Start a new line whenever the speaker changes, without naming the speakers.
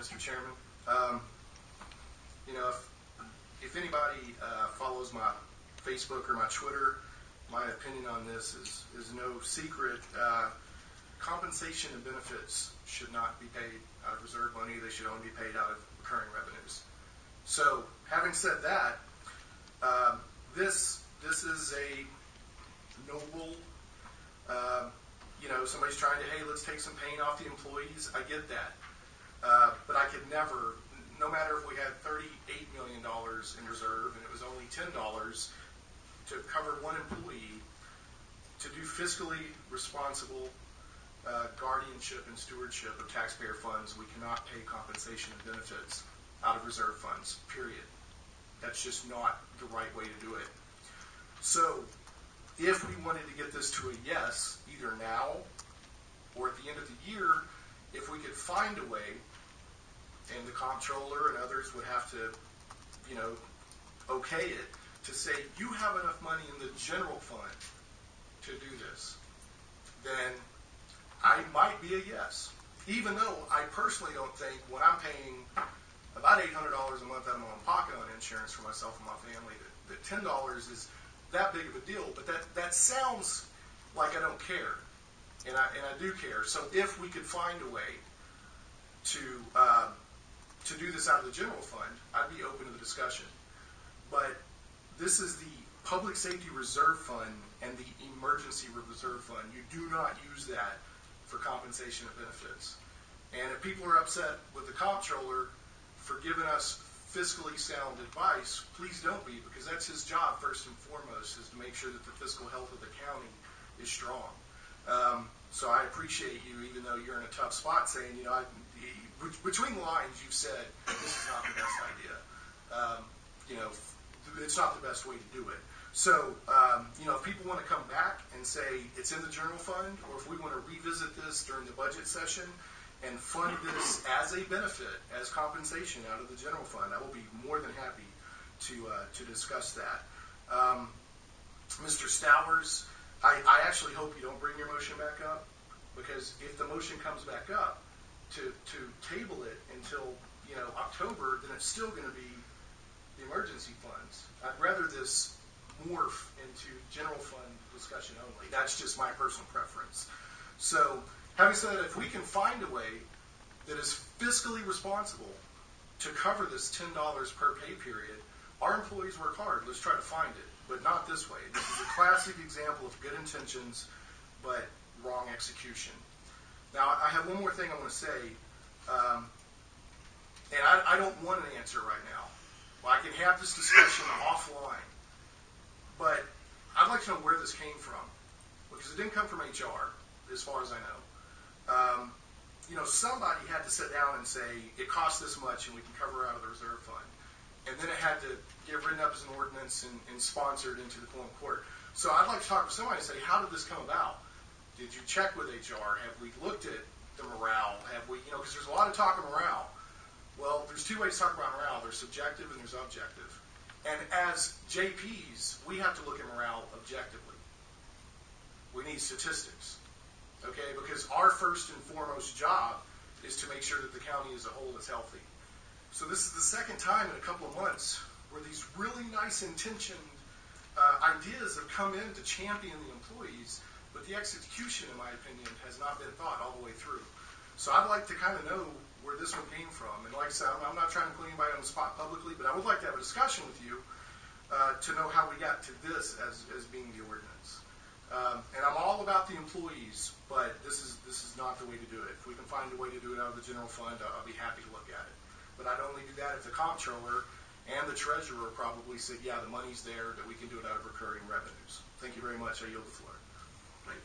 Mr. Chairman. If anybody follows my Facebook or my Twitter, my opinion on this is no secret. Compensation and benefits should not be paid out of reserve money. They should only be paid out of recurring revenues. So, having said that, this is a noble, somebody's trying to, hey, let's take some pain off the employees. I get that. But I could never, no matter if we had $38 million in reserve and it was only $10 to cover one employee, to do fiscally responsible guardianship and stewardship of taxpayer funds, we cannot pay compensation and benefits out of reserve funds, period. That's just not the right way to do it. So, if we wanted to get this to a yes, either now or at the end of the year, if we could find a way, and the comptroller and others would have to, okay it, to say, you have enough money in the general fund to do this, then I might be a yes. Even though I personally don't think when I'm paying about $800 a month out of my own pocket on insurance for myself and my family, that $10 is that big of a deal. But that sounds like I don't care, and I do care. So if we could find a way to do this out of the general fund, I'd be open to the discussion. But this is the Public Safety Reserve Fund and the Emergency Reserve Fund. You do not use that for compensation of benefits. And if people are upset with the comptroller for giving us fiscally sound advice, please don't be, because that's his job first and foremost, is to make sure that the fiscal health of the county is strong. So I appreciate you, even though you're in a tough spot, saying, between the lines you've said, this is not the best idea. It's not the best way to do it. So, if people want to come back and say it's in the general fund, or if we want to revisit this during the budget session and fund this as a benefit, as compensation out of the general fund, I will be more than happy to discuss that. Mr. Stowers, I actually hope you don't bring your motion back up, because if the motion comes back up to table it until October, then it's still going to be the emergency funds. I'd rather this morph into general fund discussion only. That's just my personal preference. So, having said that, if we can find a way that is fiscally responsible to cover this $10 per pay period, our employees work hard. Let's try to find it, but not this way. This is a classic example of good intentions, but wrong execution. Now, I have one more thing I want to say, and I don't want an answer right now. Well, I can have this discussion offline, but I'd like to know where this came from, because it didn't come from HR, as far as I know. Somebody had to sit down and say, it costs this much and we can cover out of the reserve fund. And then it had to get written up as an ordinance and sponsored into the Quorum Court. So I'd like to talk to somebody and say, how did this come about? Did you check with HR? Have we looked at the morale? Have we, because there's a lot of talk of morale. Well, there's two ways to talk about morale. There's subjective and there's objective. And as JPs, we have to look at morale objectively. We need statistics, okay? Because our first and foremost job is to make sure that the county as a whole is healthy. So this is the second time in a couple of months where these really nice intentioned ideas have come in to champion the employees, but the execution, in my opinion, has not been thought all the way through. So I'd like to kind of know where this one came from. And like I said, I'm not trying to put anybody on the spot publicly, but I would like to have a discussion with you to know how we got to this as being the ordinance. And I'm all about the employees, but this is not the way to do it. If we can find a way to do it out of the general fund, I'll be happy to look at it. But I'd only do that if the comptroller and the treasurer probably said, yeah, the money's there, that we can do it out of recurring revenues. Thank you very much. I yield the floor.
Great.